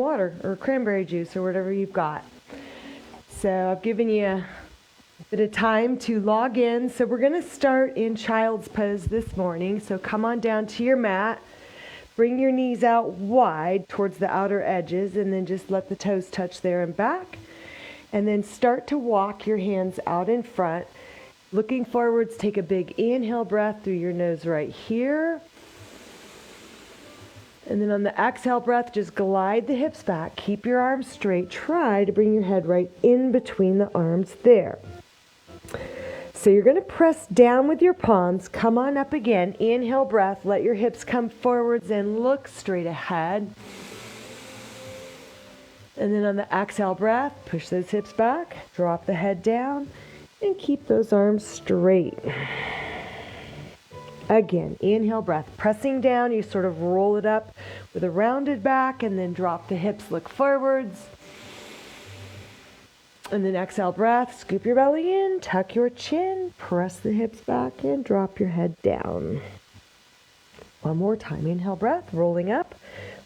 water or cranberry juice or whatever you've got. So I've given you a bit of time to log in. So we're going to start in child's pose this morning. So come on down to your mat. Bring your knees out wide towards the outer edges and then just let the toes touch there and back. And then start to walk your hands out in front. Looking forwards, take a big inhale breath through your nose right here. And then on the exhale breath, just glide the hips back. Keep your arms straight. Try to bring your head right in between the arms there. So you're going to press down with your palms. Come on up again. Inhale breath. Let your hips come forwards and look straight ahead. And then on the exhale breath, push those hips back. Drop the head down. And keep those arms straight. Again, inhale breath. Pressing down, you sort of roll it up with a rounded back and then drop the hips, look forwards. And then exhale breath, scoop your belly in, tuck your chin, press the hips back and drop your head down. One more time, inhale breath, rolling up.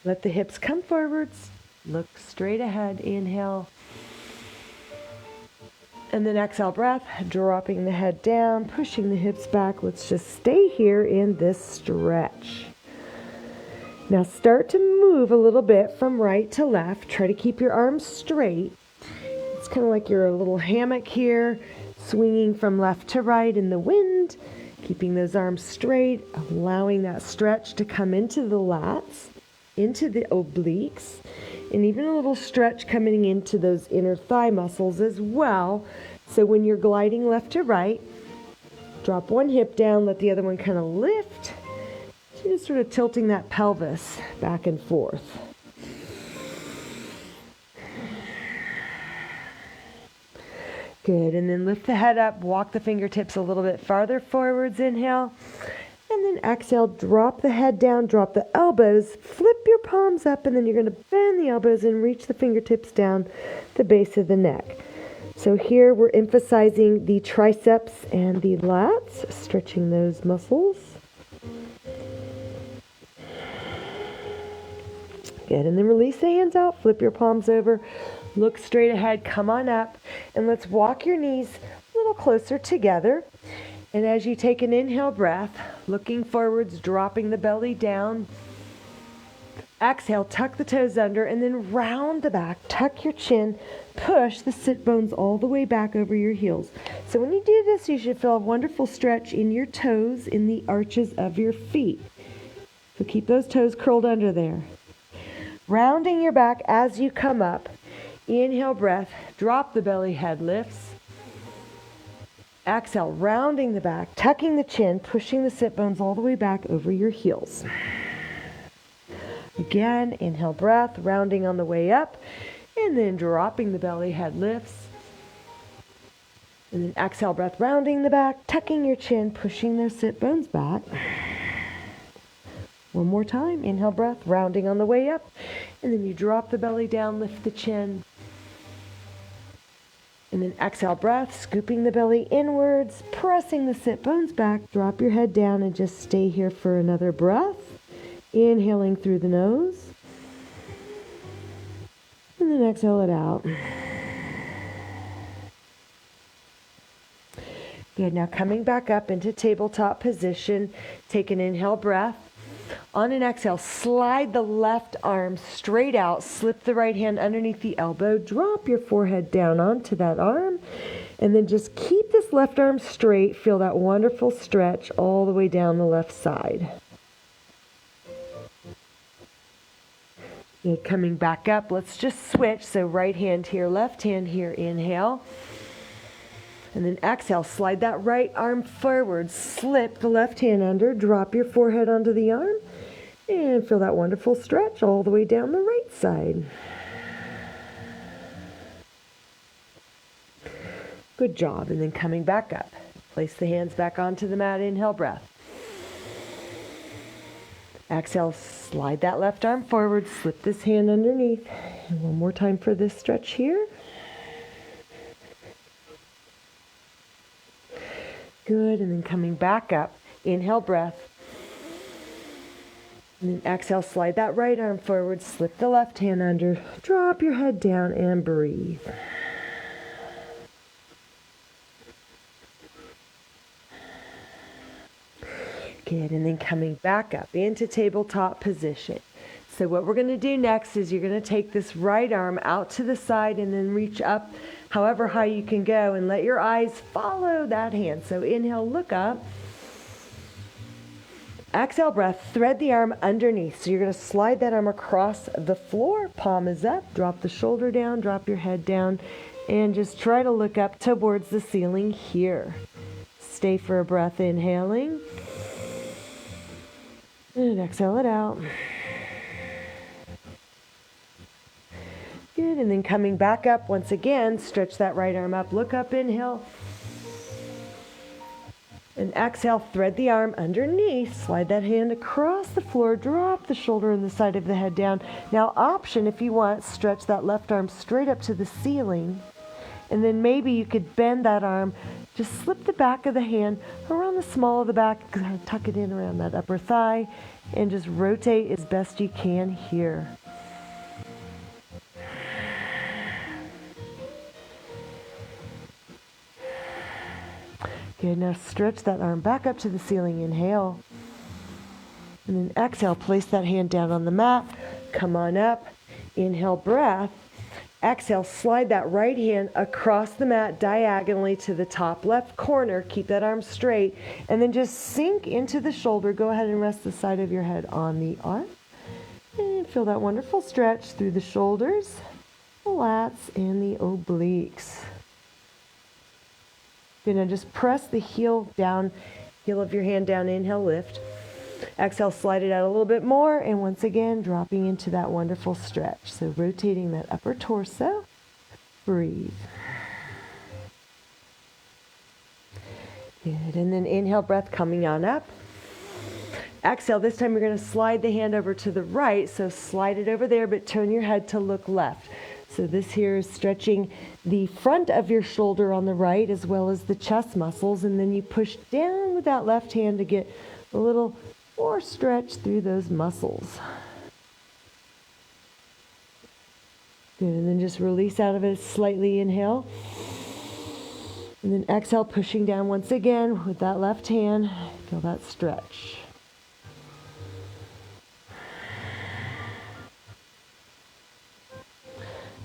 Let the hips come forwards, look straight ahead, inhale. And then exhale breath, dropping the head down, pushing the hips back. Let's just stay here in this stretch. Now start to move a little bit from right to left. Try to keep your arms straight. It's kind of like you're a little hammock here, swinging from left to right in the wind, keeping those arms straight, allowing that stretch to come into the lats, into the obliques, and even a little stretch coming into those inner thigh muscles as well. So when you're gliding left to right, drop one hip down, let the other one kind of lift. So just sort of tilting that pelvis back and forth. Good, and then lift the head up, walk the fingertips a little bit farther forwards, inhale. And then exhale, drop the head down, drop the elbows, flip your palms up, and then you're going to bend the elbows and reach the fingertips down the base of the neck. So here we're emphasizing the triceps and the lats, stretching those muscles. Good, and then release the hands out, flip your palms over, look straight ahead, come on up, and let's walk your knees a little closer together. And as you take an inhale breath, looking forwards, dropping the belly down. Exhale, tuck the toes under, and then round the back, tuck your chin, push the sit bones all the way back over your heels. So when you do this, you should feel a wonderful stretch in your toes, in the arches of your feet. So keep those toes curled under there. Rounding your back as you come up. Inhale breath, drop the belly, head lifts. Exhale, rounding the back, tucking the chin, pushing the sit bones all the way back over your heels. Again, inhale breath, rounding on the way up, and then dropping the belly, head lifts. And then exhale breath, rounding the back, tucking your chin, pushing those sit bones back. One more time, inhale breath, rounding on the way up, and then you drop the belly down, lift the chin. And then exhale breath, scooping the belly inwards, pressing the sit bones back, drop your head down and just stay here for another breath. Inhaling through the nose. And then exhale it out. Good, now coming back up into tabletop position, take an inhale breath. On an exhale, slide the left arm straight out, slip the right hand underneath the elbow, drop your forehead down onto that arm, and then just keep this left arm straight. Feel that wonderful stretch all the way down the left side. Good, coming back up, let's just switch. So right hand here, left hand here, inhale. And then exhale, slide that right arm forward, slip the left hand under, drop your forehead onto the arm, and feel that wonderful stretch all the way down the right side. Good job. And then coming back up, place the hands back onto the mat, inhale breath. Exhale, slide that left arm forward, slip this hand underneath. And one more time for this stretch here. Good, and then coming back up, inhale breath. And then exhale, slide that right arm forward, slip the left hand under, drop your head down and breathe. Good, and then coming back up into tabletop position. So what we're going to do next is you're going to take this right arm out to the side and then reach up however high you can go and let your eyes follow that hand. So inhale, look up. Exhale, breath, thread the arm underneath. So you're going to slide that arm across the floor, palm is up, drop the shoulder down, drop your head down, and just try to look up towards the ceiling here. Stay for a breath, inhaling. And exhale it out. Good, and then coming back up once again, stretch that right arm up, look up, inhale. And exhale, thread the arm underneath, slide that hand across the floor, drop the shoulder and the side of the head down. Now option, if you want, stretch that left arm straight up to the ceiling. And then maybe you could bend that arm, just slip the back of the hand around the small of the back, tuck it in around that upper thigh, and just rotate as best you can here. Good, now stretch that arm back up to the ceiling, inhale. And then exhale, place that hand down on the mat, come on up, inhale, breath. Exhale, slide that right hand across the mat diagonally to the top left corner. Keep that arm straight. And then just sink into the shoulder. Go ahead and rest the side of your head on the arm. And feel that wonderful stretch through the shoulders, the lats, and the obliques. Good, now just press the heel down, heel of your hand down. Inhale, lift. Exhale, slide it out a little bit more, and once again, dropping into that wonderful stretch. So rotating that upper torso, breathe. Good, and then inhale, breath coming on up. Exhale, this time you're going to slide the hand over to the right, so slide it over there, but turn your head to look left. So this here is stretching the front of your shoulder on the right as well as the chest muscles, and then you push down with that left hand to get a little more stretch through those muscles. Good, and then just release out of it, slightly inhale. And then exhale, pushing down once again with that left hand. Feel that stretch.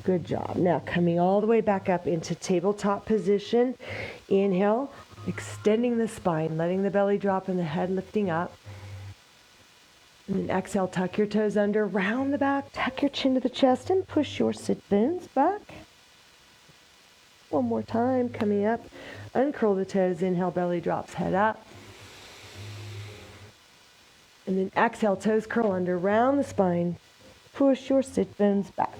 Good job. Now coming all the way back up into tabletop position. Inhale, extending the spine, letting the belly drop and the head lifting up. And then exhale, tuck your toes under, round the back, tuck your chin to the chest, and push your sit bones back. One more time, coming up, uncurl the toes, inhale, belly drops, head up. And then exhale, toes curl under, round the spine, push your sit bones back.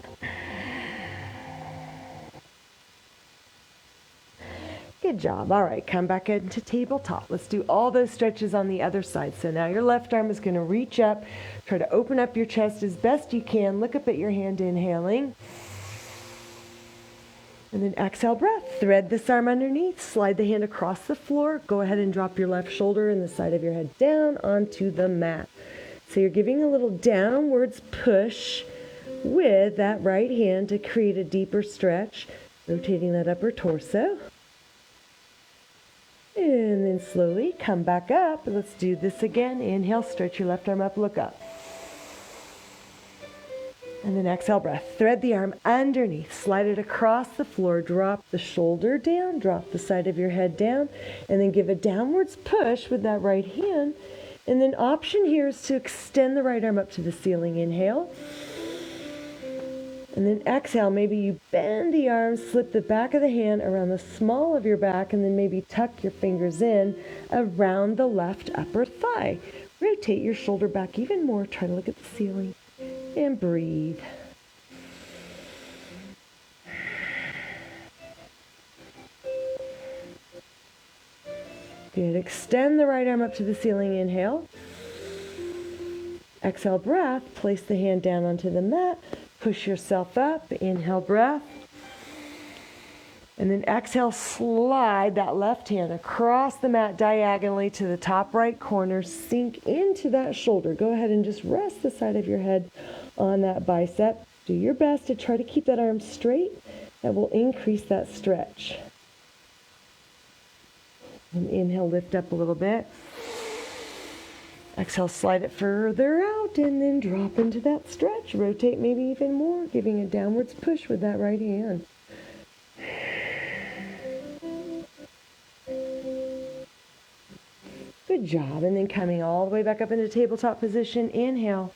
Good job. All right, come back into tabletop. Let's do all those stretches on the other side. So now your left arm is going to reach up, try to open up your chest as best you can. Look up at your hand, inhaling. And then exhale, breath. Thread this arm underneath, slide the hand across the floor. Go ahead and drop your left shoulder and the side of your head down onto the mat. So you're giving a little downwards push with that right hand to create a deeper stretch, rotating that upper torso. And then slowly come back up. Let's do this again. Inhale, stretch your left arm up, look up. And then exhale, breath. Thread the arm underneath, slide it across the floor, drop the shoulder down, drop the side of your head down, and then give a downwards push with that right hand. And then option here is to extend the right arm up to the ceiling. Inhale. And then exhale, maybe you bend the arms, slip the back of the hand around the small of your back, and then maybe tuck your fingers in around the left upper thigh. Rotate your shoulder back even more. Try to look at the ceiling. And breathe. Good. Extend the right arm up to the ceiling. Inhale. Exhale, breath. Place the hand down onto the mat. Push yourself up. Inhale, breath. And then exhale, slide that left hand across the mat diagonally to the top right corner. Sink into that shoulder. Go ahead and just rest the side of your head on that bicep. Do your best to try to keep that arm straight. That will increase that stretch. And inhale, lift up a little bit. Exhale, slide it further out and then drop into that stretch. Rotate maybe even more, giving a downwards push with that right hand. Good job. And then coming all the way back up into tabletop position. Inhale.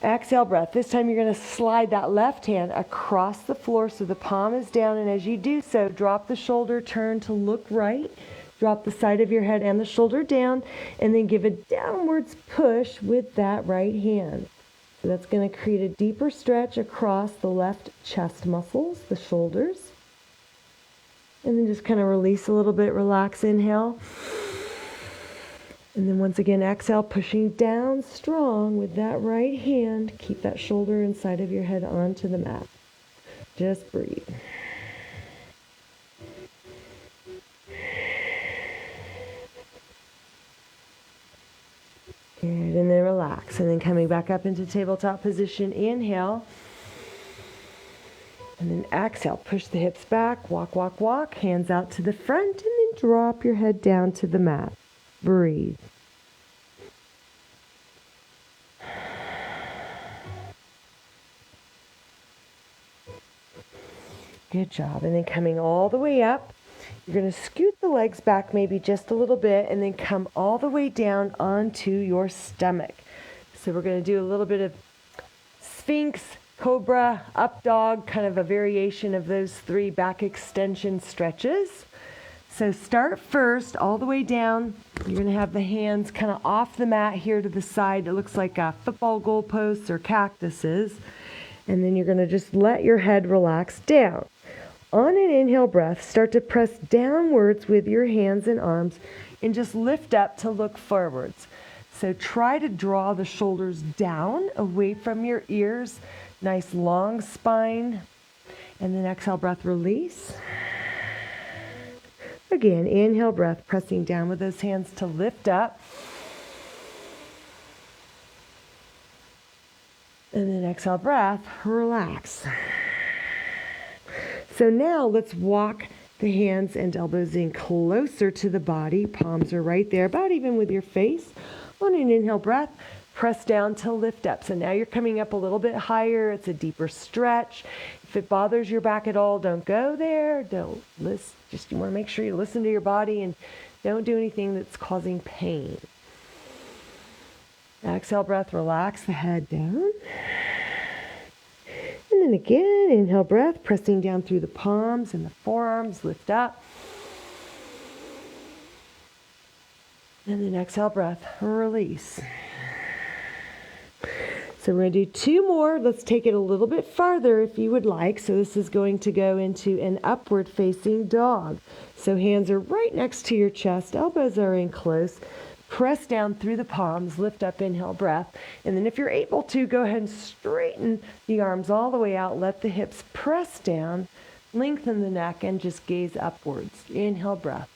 Exhale, breath. This time you're going to slide that left hand across the floor so the palm is down. And as you do so, drop the shoulder, turn to look right. Drop the side of your head and the shoulder down. And then give a downwards push with that right hand. So that's going to create a deeper stretch across the left chest muscles, the shoulders. And then just kind of release a little bit, relax, inhale. And then once again, exhale, pushing down strong with that right hand. Keep that shoulder and side of your head onto the mat. Just breathe. Good, and then relax. And then coming back up into tabletop position, inhale. And then exhale, push the hips back, walk, walk, walk, hands out to the front, and then drop your head down to the mat. Breathe. Good job. And then coming all the way up, you're going to scoot the legs back maybe just a little bit and then come all the way down onto your stomach. So we're going to do a little bit of Sphinx Cobra Up Dog, kind of a variation of those 3 back extension stretches. So start first all the way down. You're going to have the hands kind of off the mat here to the side. It looks like football goalposts or cactuses. And then you're going to just let your head relax down. On an inhale breath, start to press downwards with your hands and arms and just lift up to look forwards. So try to draw the shoulders down away from your ears. Nice long spine. And then exhale, breath, release. Again, inhale, breath, pressing down with those hands to lift up. And then exhale, breath, relax. So now let's walk the hands and elbows in closer to the body. Palms are right there, about even with your face. On an inhale breath, press down to lift up. So now you're coming up a little bit higher. It's a deeper stretch. If it bothers your back at all, don't go there. Don't listen. Just you want to make sure you listen to your body and don't do anything that's causing pain. Exhale, breath, relax the head down. And then again, inhale, breath, pressing down through the palms and the forearms, lift up. And then exhale, breath, release. So we're going to do 2 more. Let's take it a little bit farther if you would like. So this is going to go into an upward facing dog. So hands are right next to your chest, elbows are in close. Press down through the palms, lift up, inhale, breath. And then if you're able to, go ahead and straighten the arms all the way out. Let the hips press down, lengthen the neck, and just gaze upwards. Inhale, breath.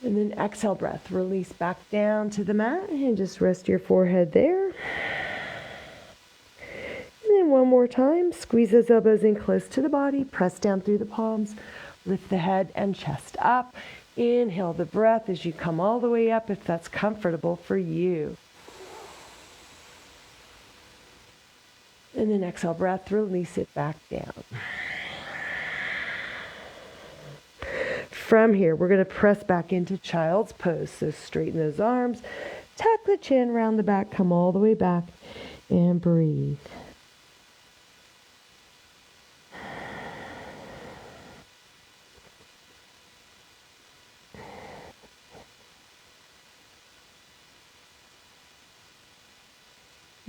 And then exhale, breath. Release back down to the mat and just rest your forehead there. And then one more time, squeeze those elbows in close to the body, press down through the palms, lift the head and chest up. Inhale the breath as you come all the way up if that's comfortable for you. And then exhale, breath, release it back down. From here, we're going to press back into child's pose. So straighten those arms, tuck the chin around the back, come all the way back, and breathe.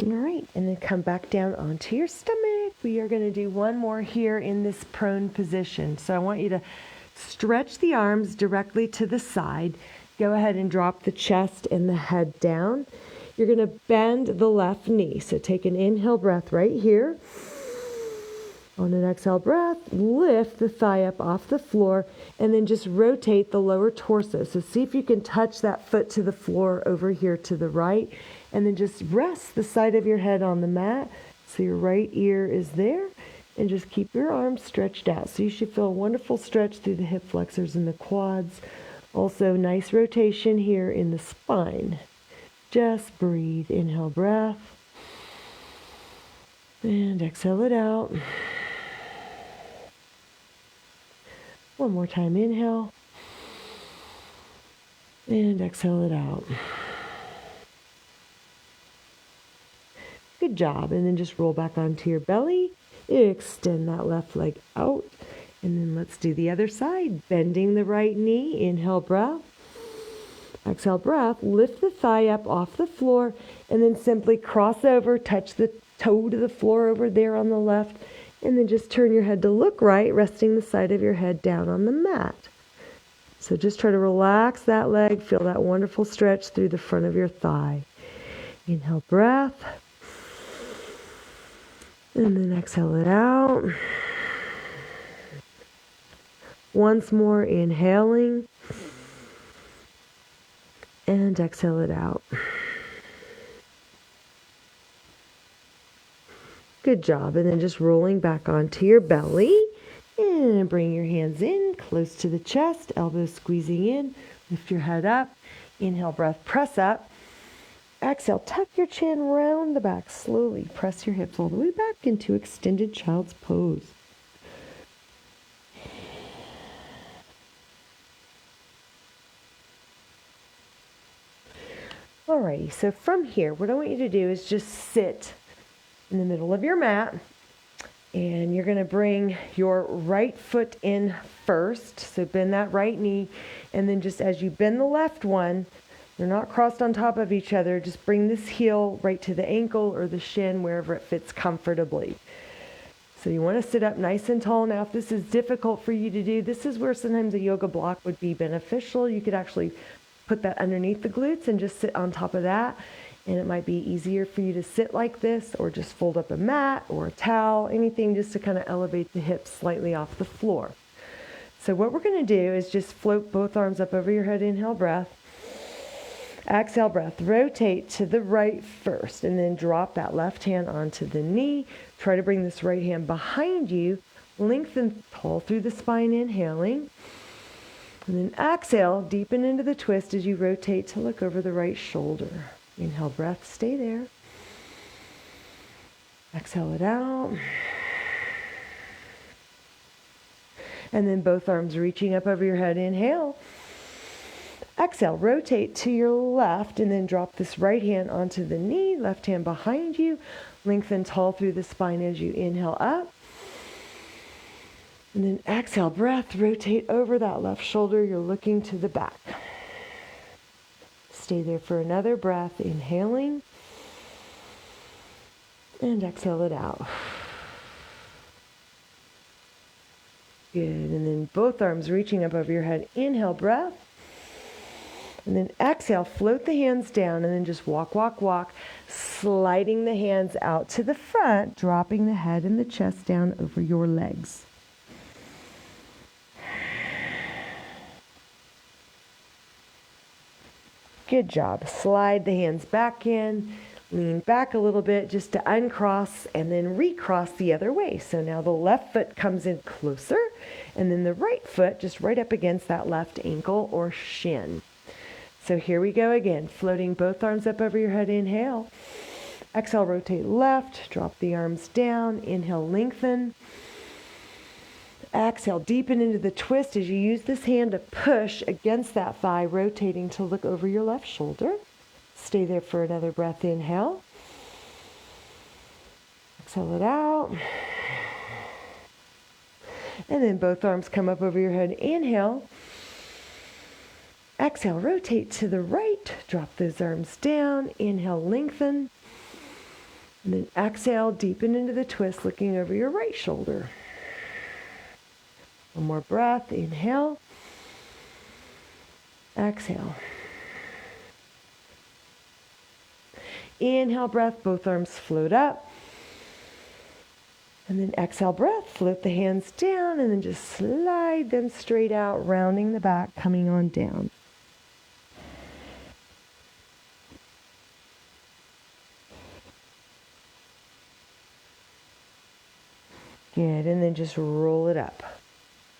All right, and then come back down onto your stomach. We are going to do one more here in this prone position. So I want you to stretch the arms directly to the side. Go ahead and drop the chest and the head down. You're going to bend the left knee. So take an inhale breath right here. On an exhale breath, lift the thigh up off the floor and then just rotate the lower torso. So see if you can touch that foot to the floor over here to the right, and then just rest the side of your head on the mat so your right ear is there, and just keep your arms stretched out. So you should feel a wonderful stretch through the hip flexors and the quads. Also, nice rotation here in the spine. Just breathe. Inhale, breath. And exhale it out. One more time, inhale. And exhale it out. Good job. And then just roll back onto your belly. Extend that left leg out. And then let's do the other side. Bending the right knee. Inhale, breath. Exhale, breath. Lift the thigh up off the floor. And then simply cross over. Touch the toe to the floor over there on the left. And then just turn your head to look right, resting the side of your head down on the mat. So just try to relax that leg. Feel that wonderful stretch through the front of your thigh. Inhale, breath. And then exhale it out. Once more, inhaling. And exhale it out. Good job. And then just rolling back onto your belly. And bring your hands in, close to the chest, elbows squeezing in. Lift your head up. Inhale, breath, press up. Exhale, tuck your chin round the back. Slowly press your hips all the way back into extended child's pose. Alrighty, so from here, what I want you to do is just sit in the middle of your mat, and you're going to bring your right foot in first. So bend that right knee, and then just as you bend the left one, they're not crossed on top of each other. Just bring this heel right to the ankle or the shin, wherever it fits comfortably. So you want to sit up nice and tall. Now, if this is difficult for you to do, this is where sometimes a yoga block would be beneficial. You could actually put that underneath the glutes and just sit on top of that. And it might be easier for you to sit like this, or just fold up a mat or a towel, anything just to kind of elevate the hips slightly off the floor. So what we're going to do is just float both arms up over your head. Inhale, breath. Exhale, breath. Rotate to the right first, and then drop that left hand onto the knee. Try to bring this right hand behind you. Lengthen tall through the spine, inhaling. And then exhale, deepen into the twist as you rotate to look over the right shoulder. Inhale, breath, stay there. Exhale it out. And then both arms reaching up over your head. Inhale. Exhale, rotate to your left, and then drop this right hand onto the knee, left hand behind you. Lengthen tall through the spine as you inhale up. And then exhale, breath, rotate over that left shoulder. You're looking to the back. Stay there for another breath, inhaling. And exhale it out. Good. And then both arms reaching up over your head. Inhale, breath. And then exhale, float the hands down, and then just walk, walk, walk, sliding the hands out to the front, dropping the head and the chest down over your legs. Good job. Slide the hands back in, lean back a little bit just to uncross, and then recross the other way. So now the left foot comes in closer, and then the right foot just right up against that left ankle or shin. So here we go again, floating both arms up over your head. Inhale. Exhale, rotate left, drop the arms down. Inhale, lengthen. Exhale, deepen into the twist as you use this hand to push against that thigh, rotating to look over your left shoulder. Stay there for another breath. Inhale. Exhale it out. And then both arms come up over your head. Inhale. Exhale, rotate to the right. Drop those arms down. Inhale, lengthen. And then exhale, deepen into the twist, looking over your right shoulder. One more breath. Inhale. Exhale. Inhale, breath. Both arms float up. And then exhale breath, float the hands down, and then just slide them straight out, rounding the back, coming on down. Good, and then just roll it up.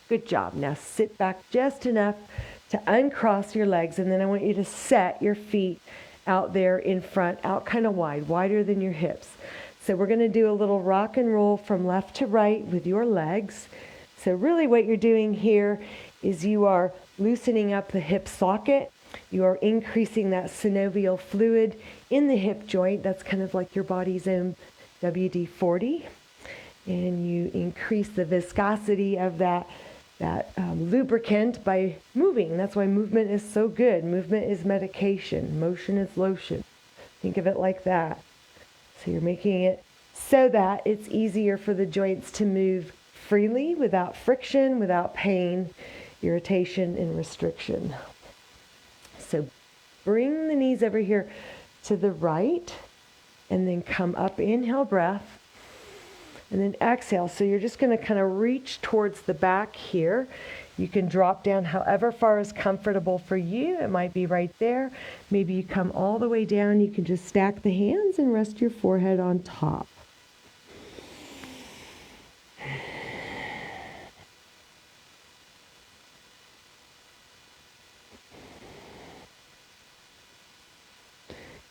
Good job. Now sit back just enough to uncross your legs, and then I want you to set your feet out there in front, out kind of wide, wider than your hips. So we're going to do a little rock and roll from left to right with your legs. So really what you're doing here is you are loosening up the hip socket. You are increasing that synovial fluid in the hip joint. That's kind of like your body's own WD-40. And you increase the viscosity of that lubricant by moving. That's why movement is so good. Movement is medication. Motion is lotion. Think of it like that. So you're making it so that it's easier for the joints to move freely without friction, without pain, irritation, and restriction. So bring the knees over here to the right and then come up, inhale breath. And then exhale. So you're just going to kind of reach towards the back here. You can drop down however far is comfortable for you. It might be right there. Maybe you come all the way down. You can just stack the hands and rest your forehead on top.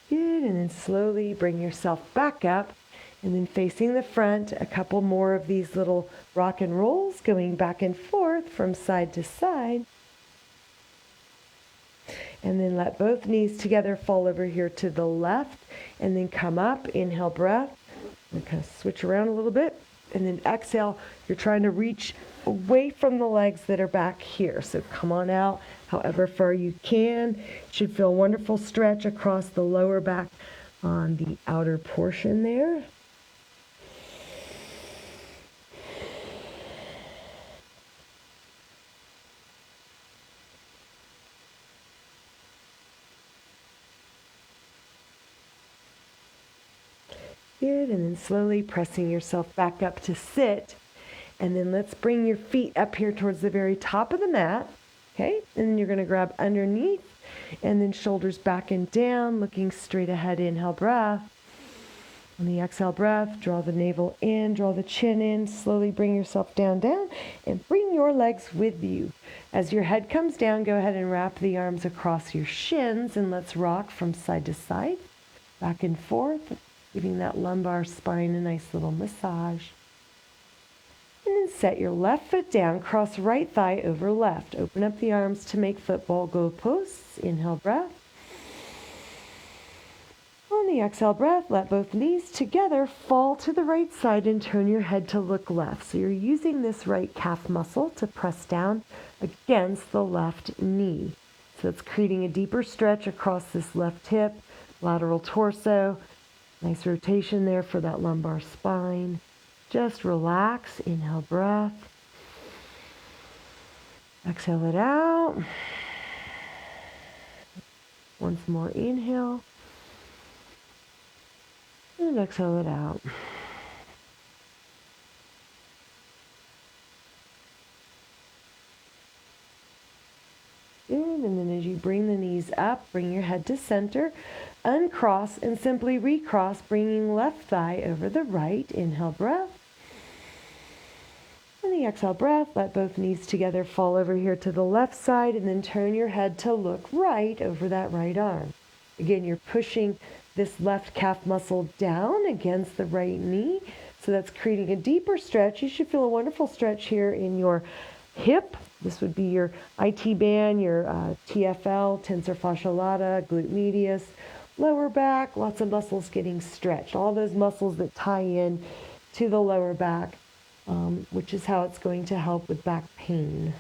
Good. And then slowly bring yourself back up. And then facing the front, a couple more of these little rock and rolls going back and forth from side to side. And then let both knees together fall over here to the left. And then come up, inhale breath. And kind of switch around a little bit. And then exhale, you're trying to reach away from the legs that are back here. So come on out however far you can. You should feel a wonderful stretch across the lower back on the outer portion there. Good, and then slowly pressing yourself back up to sit. And then let's bring your feet up here towards the very top of the mat. Okay, and then you're going to grab underneath and then shoulders back and down, looking straight ahead. Inhale breath. On the exhale breath, draw the navel in, draw the chin in, slowly bring yourself down, and bring your legs with you. As your head comes down, go ahead and wrap the arms across your shins, and let's rock from side to side, back and forth, giving that lumbar spine a nice little massage. And then set your left foot down, cross right thigh over left. Open up the arms to make football goalposts. Inhale breath. On the exhale breath, let both knees together fall to the right side and turn your head to look left. So you're using this right calf muscle to press down against the left knee. So it's creating a deeper stretch across this left hip, lateral torso. Nice rotation there for that lumbar spine. Just relax. Inhale breath. Exhale it out. Once more, inhale. And exhale it out. Good, and then as you bring the knees up, bring your head to center, uncross and simply recross, bringing left thigh over the right. Inhale breath. And the exhale breath, let both knees together fall over here to the left side, and then turn your head to look right over that right arm. Again, you're pushing this left calf muscle down against the right knee. So that's creating a deeper stretch. You should feel a wonderful stretch here in your hip. This would be your IT band, your TFL, tensor fascia lata, glute medius, lower back, lots of muscles getting stretched. All those muscles that tie in to the lower back, which is how it's going to help with back pain.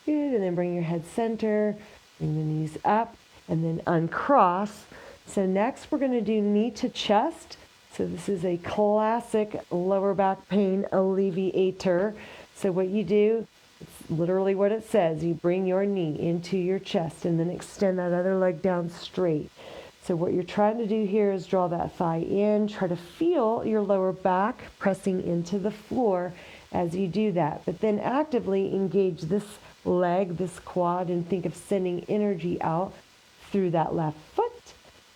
Good, and then bring your head center, bring the knees up, and then uncross. So next we're going to do knee to chest. So this is a classic lower back pain alleviator. So what you do, literally what it says. You bring your knee into your chest and then extend that other leg down straight. So what you're trying to do here is draw that thigh in. Try to feel your lower back pressing into the floor as you do that. But then actively engage this leg, this quad, and think of sending energy out through that left foot.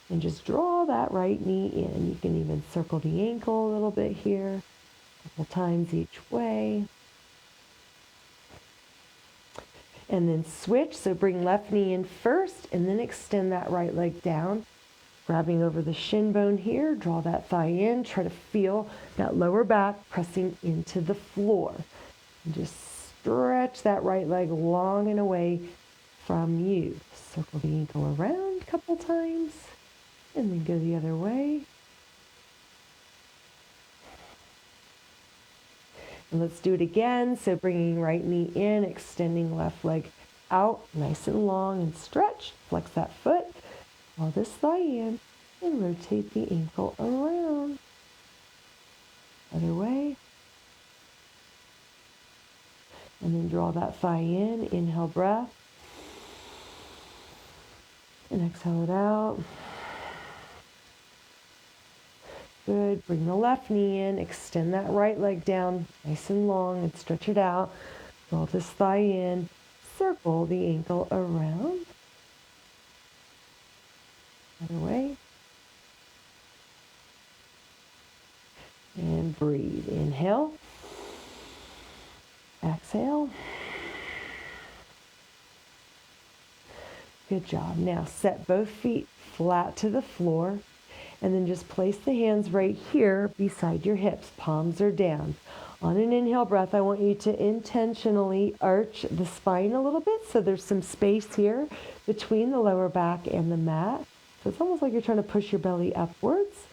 And just draw that right knee in. You can even circle the ankle a little bit here, a couple times each way. And then switch, so bring left knee in first, and then extend that right leg down. Grabbing over the shin bone here, draw that thigh in. Try to feel that lower back pressing into the floor. And just stretch that right leg long and away from you. Circle the ankle around a couple times. And then go the other way. And let's do it again. So bringing right knee in, extending left leg out, nice and long and stretched. Flex that foot. Draw this thigh in and rotate the ankle around. Other way. And then draw that thigh in. Inhale, breath. And exhale it out. Good. Bring the left knee in, extend that right leg down nice and long and stretch it out. Draw this thigh in, circle the ankle around. Other way. And breathe. Inhale. Exhale. Good job. Now set both feet flat to the floor. And then just place the hands right here beside your hips. Palms are down. On an inhale breath, I want you to intentionally arch the spine a little bit so there's some space here between the lower back and the mat. So it's almost like you're trying to push your belly upwards.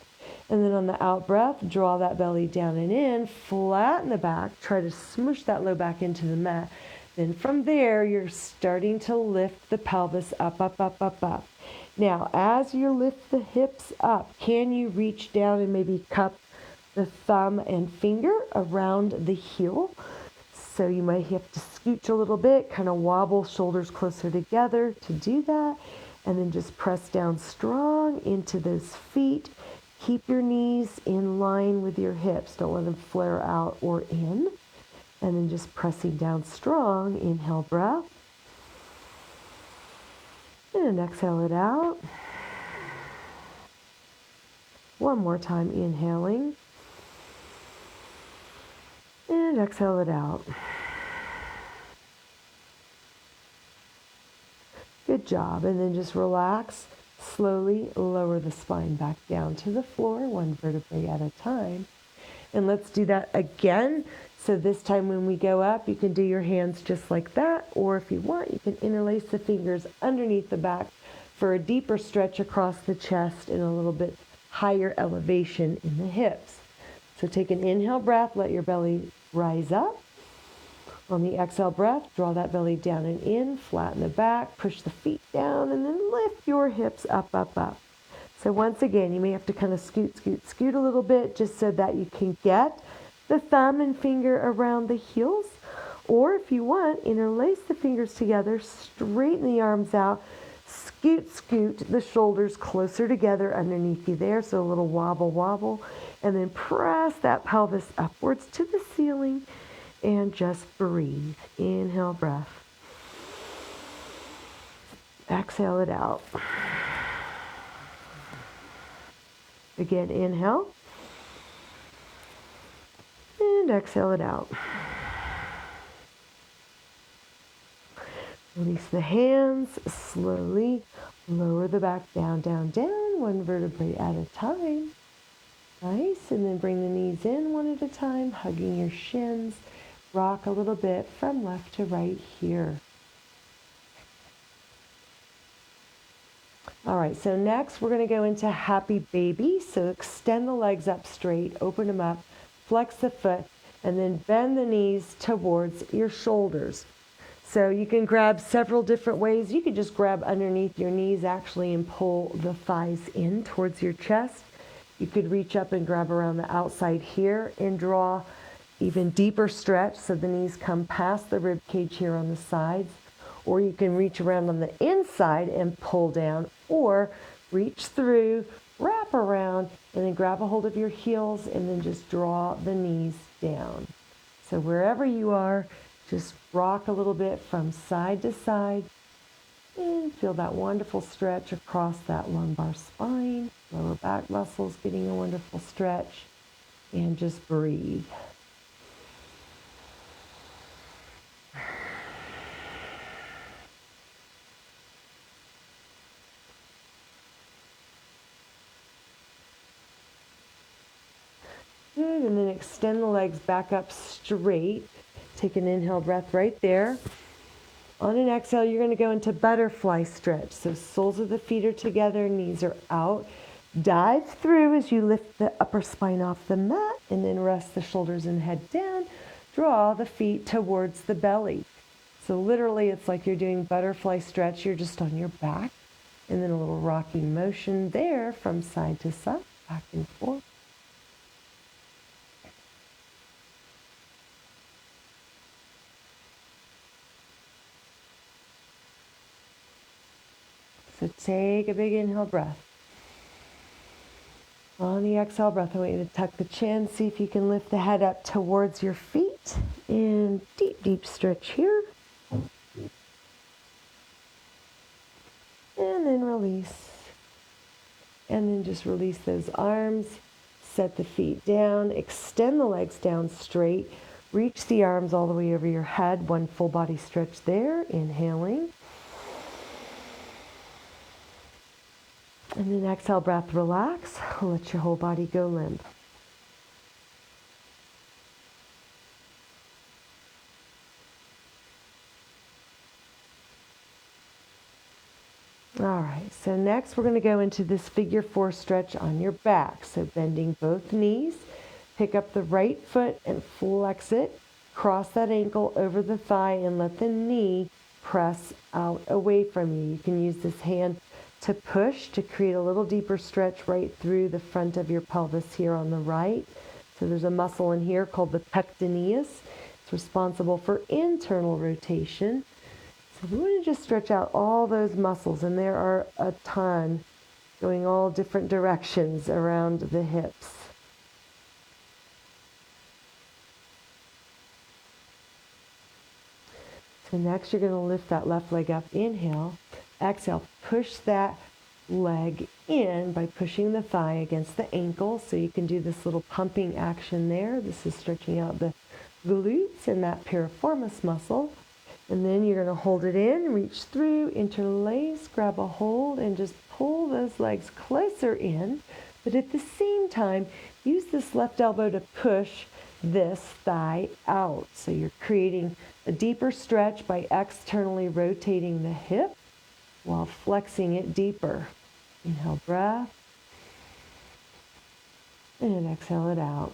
And then on the out breath, draw that belly down and in, flatten the back, try to smoosh that low back into the mat. Then from there, you're starting to lift the pelvis up, up, up, up, up. Now, as you lift the hips up, can you reach down and maybe cup the thumb and finger around the heel? So you might have to scooch a little bit, kind of wobble shoulders closer together to do that. And then just press down strong into those feet. Keep your knees in line with your hips. Don't let them flare out or in. And then just pressing down strong. Inhale, breath. And exhale it out. One more time, inhaling. And exhale it out. Good job. And then just relax. Slowly lower the spine back down to the floor, one vertebrae at a time. And let's do that again. So this time when we go up, you can do your hands just like that. Or if you want, you can interlace the fingers underneath the back for a deeper stretch across the chest and a little bit higher elevation in the hips. So take an inhale breath, let your belly rise up. On the exhale breath, draw that belly down and in, flatten the back, push the feet down, and then lift your hips up, up, up. So once again, you may have to kind of scoot, scoot, scoot a little bit just so that you can get the thumb and finger around the heels. Or if you want, interlace the fingers together, straighten the arms out, scoot, scoot the shoulders closer together underneath you there. So a little wobble, wobble, and then press that pelvis upwards to the ceiling and just breathe. Inhale, breath. Exhale it out. Again, inhale. And exhale it out. Release the hands, slowly lower the back down, down, down, one vertebrae at a time. Nice, and then bring the knees in one at a time, hugging your shins. Rock a little bit from left to right here. All right, so next we're going to go into happy baby. So extend the legs up straight, open them up, flex the foot, and then bend the knees towards your shoulders. So you can grab several different ways. You could just grab underneath your knees actually and pull the thighs in towards your chest. You could reach up and grab around the outside here and draw even deeper stretch so the knees come past the rib cage here on the sides. Or you can reach around on the inside and pull down, or reach through, wrap around, and then grab a hold of your heels and then just draw the knees down. So wherever you are, just rock a little bit from side to side and feel that wonderful stretch across that lumbar spine, lower back muscles getting a wonderful stretch, and just breathe. Good, and then extend the legs back up straight. Take an inhale breath right there. On an exhale, you're going to go into butterfly stretch. So soles of the feet are together, knees are out. Dive through as you lift the upper spine off the mat, and then rest the shoulders and head down. Draw the feet towards the belly. So literally, it's like you're doing butterfly stretch. You're just on your back, and then a little rocking motion there from side to side, back and forth. So take a big inhale breath. On the exhale breath, I want you to tuck the chin. See if you can lift the head up towards your feet. And deep, deep stretch here. And then release. And then just release those arms. Set the feet down. Extend the legs down straight. Reach the arms all the way over your head. One full body stretch there. Inhaling. And then exhale, breath, relax. Let your whole body go limp. All right, so next we're going to go into this figure 4 stretch on your back. So bending both knees, pick up the right foot and flex it. Cross that ankle over the thigh and let the knee press out away from you. You can use this hand to push to create a little deeper stretch right through the front of your pelvis here on the right. So there's a muscle in here called the pectineus. It's responsible for internal rotation. So we want to just stretch out all those muscles, and there are a ton going all different directions around the hips. So next you're going to lift that left leg up. Inhale. Exhale, push that leg in by pushing the thigh against the ankle. So you can do this little pumping action there. This is stretching out the glutes and that piriformis muscle. And then you're going to hold it in, reach through, interlace, grab a hold, and just pull those legs closer in. But at the same time, use this left elbow to push this thigh out. So you're creating a deeper stretch by externally rotating the hip while flexing it deeper. Inhale, breath. And exhale it out.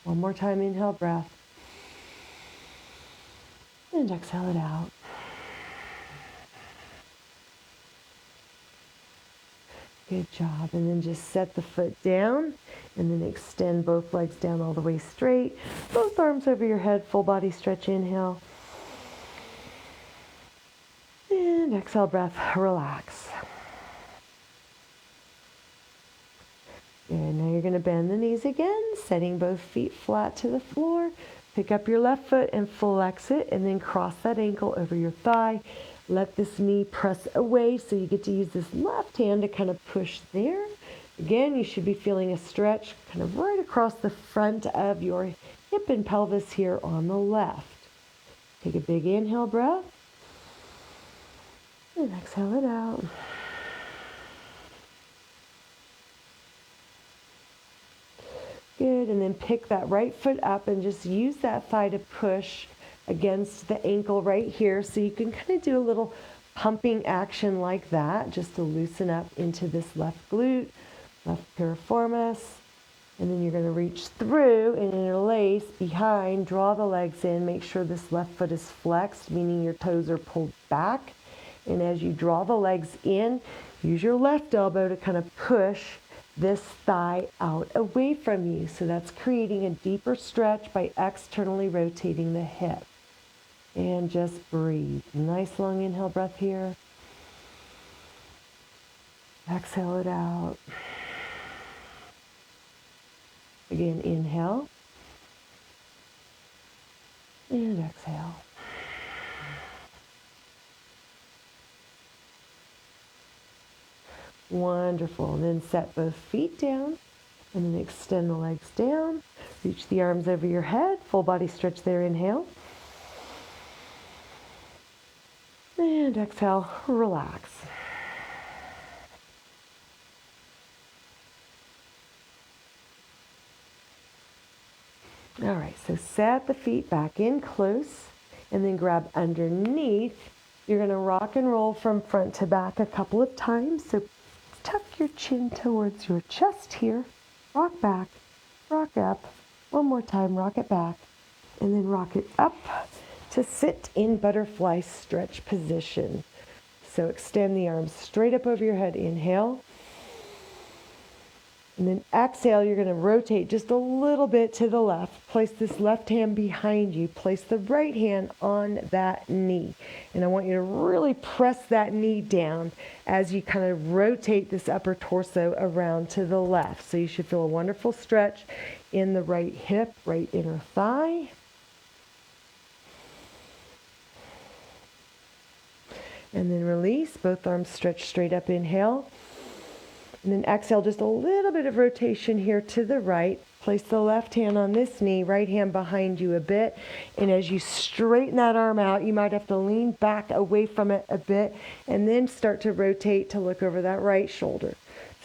One more time, inhale, breath. And exhale it out. Good job. And then just set the foot down and then extend both legs down all the way straight. Both arms over your head, full body stretch, inhale. And exhale, breath, relax. Good. Now you're going to bend the knees again, setting both feet flat to the floor. Pick up your left foot and flex it, and then cross that ankle over your thigh. Let this knee press away so you get to use this left hand to kind of push there. Again, you should be feeling a stretch kind of right across the front of your hip and pelvis here on the left. Take a big inhale breath. And exhale it out. Good, and then pick that right foot up and just use that thigh to push against the ankle right here. So you can kind of do a little pumping action like that, just to loosen up into this left glute, left piriformis. And then you're going to reach through and interlace behind, draw the legs in, make sure this left foot is flexed, meaning your toes are pulled back. And as you draw the legs in, use your left elbow to kind of push this thigh out away from you. So that's creating a deeper stretch by externally rotating the hip. And just breathe. Nice long inhale breath here. Exhale it out. Again, inhale. And exhale. Wonderful. And then set both feet down. And then extend the legs down. Reach the arms over your head. Full body stretch there. Inhale. And exhale. Relax. All right, so set the feet back in close and then grab underneath. You're going to rock and roll from front to back a couple of times. So tuck your chin towards your chest here. Rock back, rock up. One more time, rock it back. And then rock it up to sit in butterfly stretch position. So extend the arms straight up over your head. Inhale. And then exhale, you're going to rotate just a little bit to the left. Place this left hand behind you. Place the right hand on that knee. And I want you to really press that knee down as you kind of rotate this upper torso around to the left. So you should feel a wonderful stretch in the right hip, right inner thigh. And then release. Both arms stretch straight up. Inhale. And then exhale, just a little bit of rotation here to the right. Place the left hand on this knee, right hand behind you a bit. And as you straighten that arm out, you might have to lean back away from it a bit and then start to rotate to look over that right shoulder.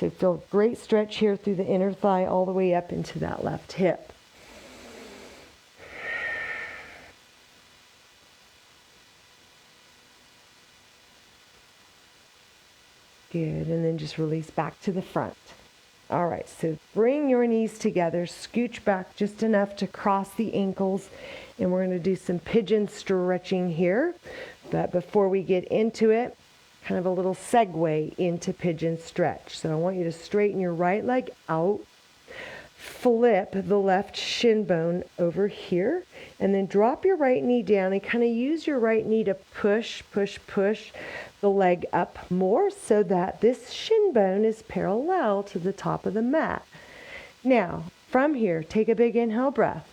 So feel great stretch here through the inner thigh all the way up into that left hip. Good, and then just release back to the front. All right, so bring your knees together, scooch back just enough to cross the ankles, and we're going to do some pigeon stretching here. But before we get into it, kind of a little segue into pigeon stretch. So I want you to straighten your right leg out, flip the left shin bone over here, and then drop your right knee down and kind of use your right knee to push the leg up more so that this shin bone is parallel to the top of the mat. Now, from here, take a big inhale breath.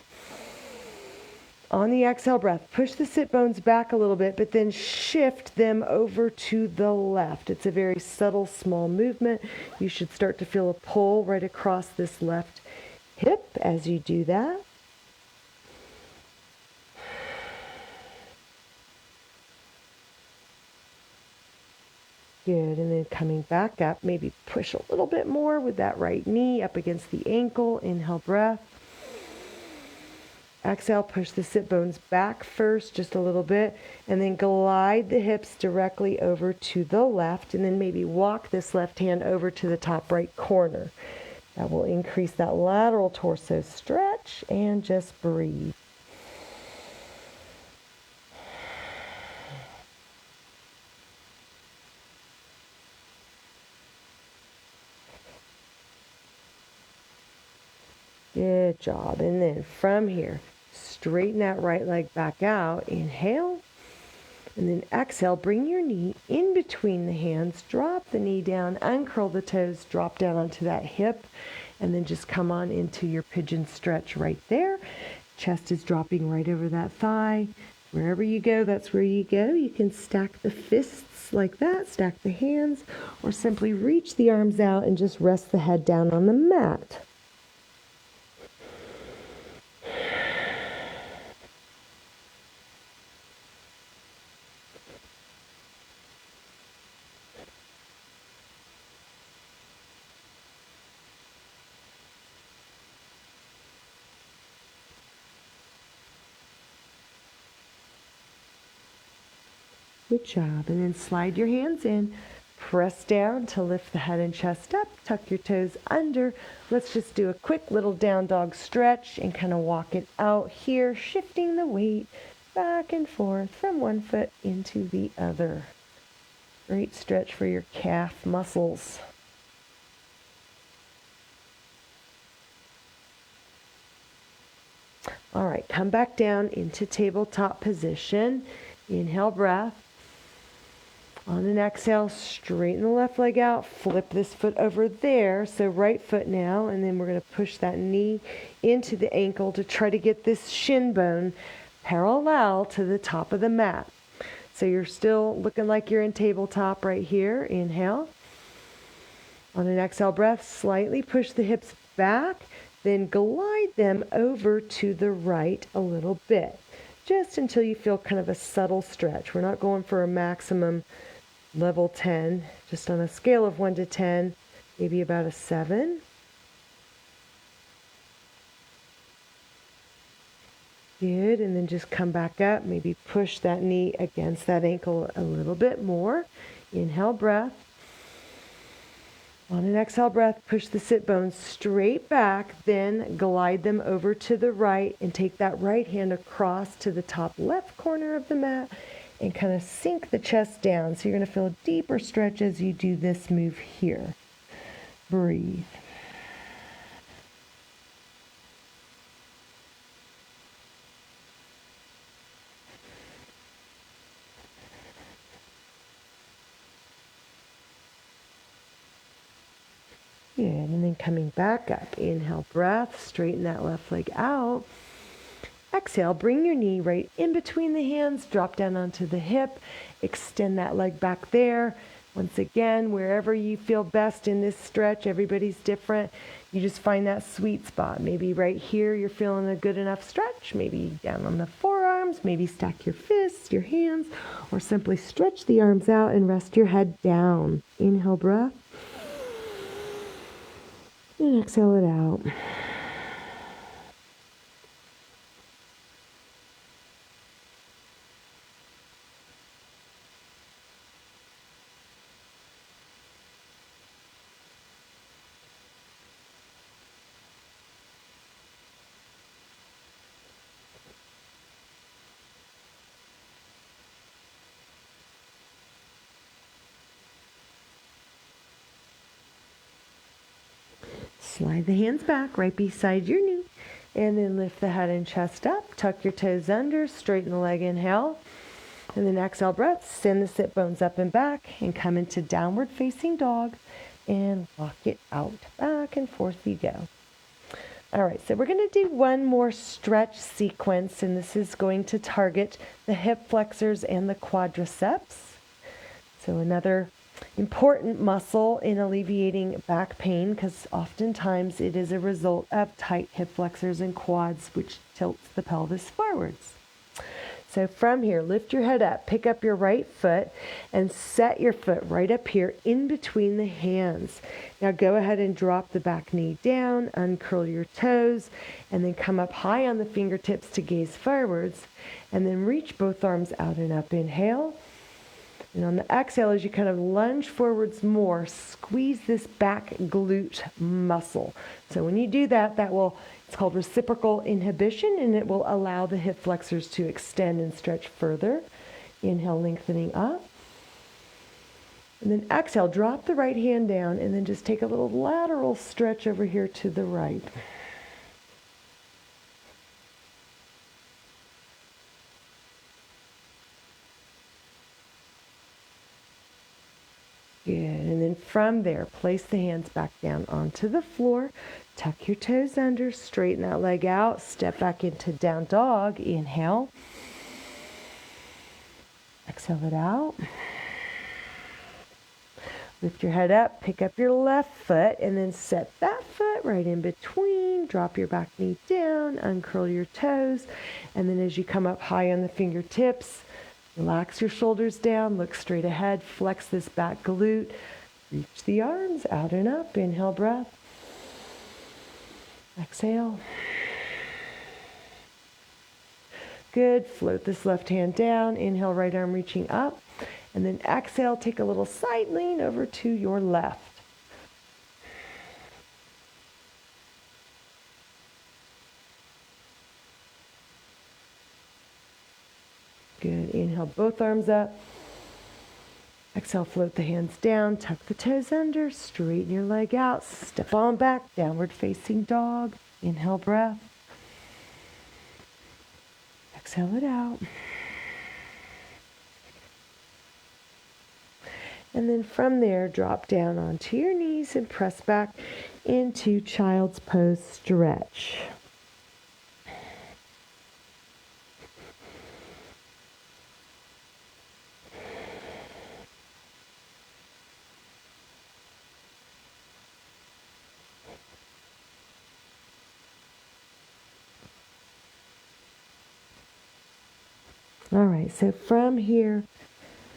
On the exhale breath, push the sit bones back a little bit, but then shift them over to the left. It's a very subtle, small movement. You should start to feel a pull right across this left hip as you do that. Good, and then coming back up, maybe push a little bit more with that right knee up against the ankle. Inhale, breath. Exhale, push the sit bones back first, just a little bit, and then glide the hips directly over to the left, and then maybe walk this left hand over to the top right corner. That will increase that lateral torso stretch, and just breathe. Good job. And then from here, straighten that right leg back out. Inhale. And then exhale, bring your knee in between the hands. Drop the knee down, uncurl the toes, drop down onto that hip. And then just come on into your pigeon stretch right there. Chest is dropping right over that thigh. Wherever you go, that's where you go. You can stack the fists like that, stack the hands, or simply reach the arms out and just rest the head down on the mat. Good job. And then slide your hands in. Press down to lift the head and chest up. Tuck your toes under. Let's just do a quick little down dog stretch and kind of walk it out here, shifting the weight back and forth from one foot into the other. Great stretch for your calf muscles. All right, come back down into tabletop position. Inhale, breath. On an exhale, straighten the left leg out, flip this foot over there, so right foot now, and then we're going to push that knee into the ankle to try to get this shin bone parallel to the top of the mat. So you're still looking like you're in tabletop right here. Inhale. On an exhale breath, slightly push the hips back, then glide them over to the right a little bit, just until you feel kind of a subtle stretch. We're not going for a maximum level 10, just on a scale of 1 to 10, maybe about a 7. Good, and then just come back up, maybe push that knee against that ankle a little bit more. Inhale, breath. On an exhale breath, push the sit bones straight back, then glide them over to the right and take that right hand across to the top left corner of the mat and kind of sink the chest down. So you're going to feel a deeper stretch as you do this move here. Breathe. Good, and then coming back up. Inhale, breath, straighten that left leg out. Exhale, bring your knee right in between the hands, drop down onto the hip, extend that leg back there. Once again, wherever you feel best in this stretch, everybody's different. You just find that sweet spot. Maybe right here you're feeling a good enough stretch, maybe down on the forearms, maybe stack your fists, your hands, or simply stretch the arms out and rest your head down. Inhale, breath. And exhale it out. Slide the hands back right beside your knee, and then lift the head and chest up. Tuck your toes under, straighten the leg, inhale. And then exhale breath, send the sit bones up and back, and come into downward facing dog, and walk it out. Back and forth you go. All right, so we're going to do one more stretch sequence, and this is going to target the hip flexors and the quadriceps. So another important muscle in alleviating back pain, because oftentimes it is a result of tight hip flexors and quads, which tilts the pelvis forwards. So from here, lift your head up, pick up your right foot, and set your foot right up here in between the hands. Now go ahead and drop the back knee down, uncurl your toes, and then come up high on the fingertips to gaze forwards, and then reach both arms out and up. Inhale. And on the exhale, as you kind of lunge forwards more, squeeze this back glute muscle. So when you do that, it's called reciprocal inhibition, and it will allow the hip flexors to extend and stretch further. Inhale, lengthening up. And then exhale, drop the right hand down, and then just take a little lateral stretch over here to the right. Good, and then from there, place the hands back down onto the floor, tuck your toes under, straighten that leg out, step back into down dog, inhale, exhale it out, lift your head up, pick up your left foot, and then set that foot right in between, drop your back knee down, uncurl your toes, and then as you come up high on the fingertips, relax your shoulders down, look straight ahead, flex this back glute, reach the arms out and up, inhale breath, exhale. Good, float this left hand down, inhale right arm reaching up, and then exhale, take a little side lean over to your left. Good. Inhale, both arms up. Exhale, float the hands down, tuck the toes under, straighten your leg out, step on back, downward facing dog. Inhale, breath. exhale it out. And then from there, drop down onto your knees and press back into child's pose stretch. All right, so from here,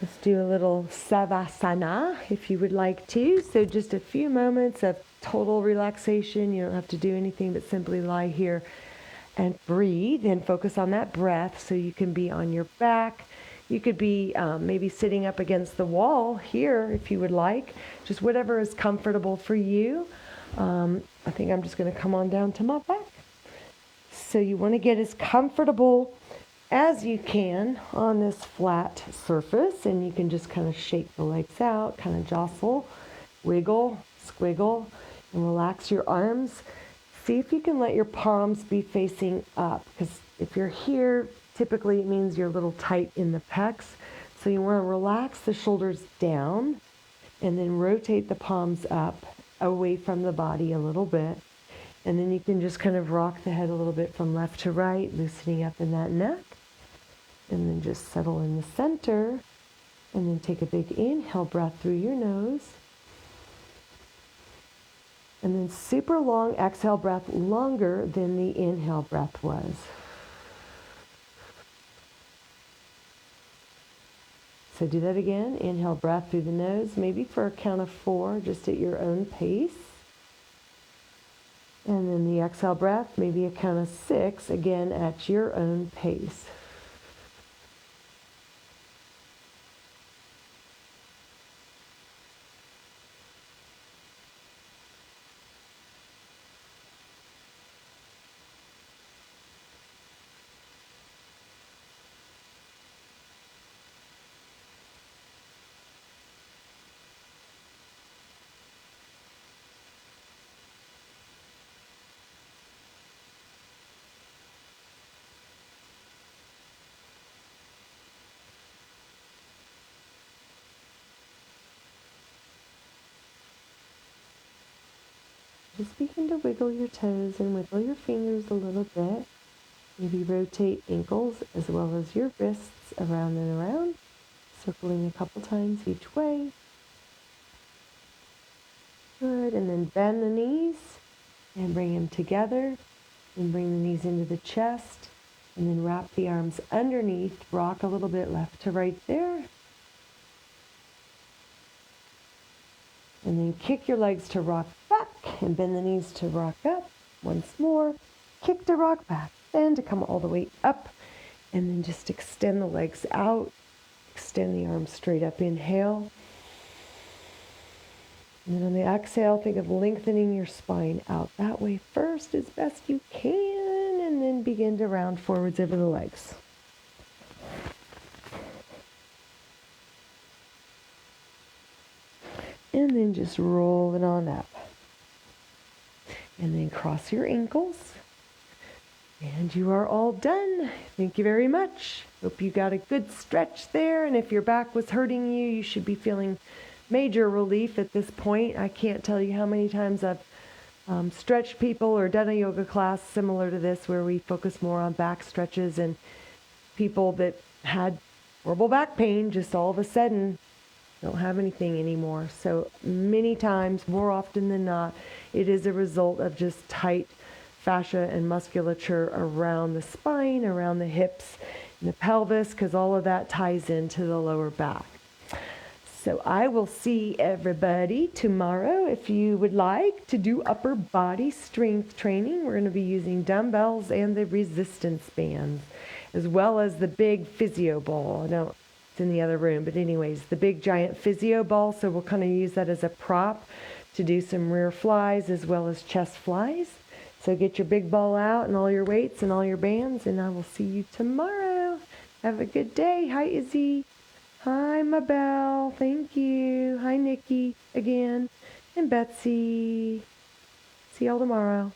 let's do a little Savasana if you would like to. So just a few moments of total relaxation. You don't have to do anything but simply lie here and breathe and focus on that breath. So you can be on your back. You could be maybe sitting up against the wall here if you would like. Just whatever is comfortable for you. I think I'm just going to come on down to my back. So you want to get as comfortable as you can on this flat surface, and you can just kind of shake the legs out, kind of jostle, wiggle, squiggle, and relax your arms. See if you can let your palms be facing up, because if you're here, typically it means you're a little tight in the pecs. So you want to relax the shoulders down and then rotate the palms up away from the body a little bit. And then you can just kind of rock the head a little bit from left to right, loosening up in that neck. And then just settle in the center. And then take a big inhale breath through your nose. And then super long exhale breath, longer than the inhale breath was. So do that again. Inhale breath through the nose, maybe for a count of 4, just at your own pace. And then the exhale breath, maybe a count of 6, again at your own pace. Just begin to wiggle your toes and wiggle your fingers a little bit. Maybe rotate ankles as well as your wrists around and around, circling a couple times each way. Good, and then bend the knees and bring them together. And bring the knees into the chest. And then wrap the arms underneath. Rock a little bit left to right there. And then kick your legs to rock back and bend the knees to rock up. Once more, kick to rock back, then to come all the way up. And then just extend the legs out. Extend the arms straight up. Inhale. And then on the exhale, think of lengthening your spine out that way first as best you can. And then begin to round forwards over the legs. And then just roll it on up. And then cross your ankles. And you are all done. Thank you very much. Hope you got a good stretch there. And if your back was hurting you, you should be feeling major relief at this point. I can't tell you how many times I've stretched people or done a yoga class similar to this where we focus more on back stretches, and people that had horrible back pain just all of a sudden don't have anything anymore. So many times, more often than not, it is a result of just tight fascia and musculature around the spine, around the hips, and the pelvis, because all of that ties into the lower back. So I will see everybody tomorrow. If you would like to do upper body strength training, we're going to be using dumbbells and the resistance bands, as well as the big physio ball. It's in the other room, but anyways, the big giant physio ball. So we'll kind of use that as a prop to do some rear flies as well as chest flies. So get your big ball out and all your weights and all your bands, and I will see you tomorrow. Have a good day. Hi, Izzy. Hi, Mabel. Thank you. Hi, Nikki again. And Betsy. See y'all tomorrow.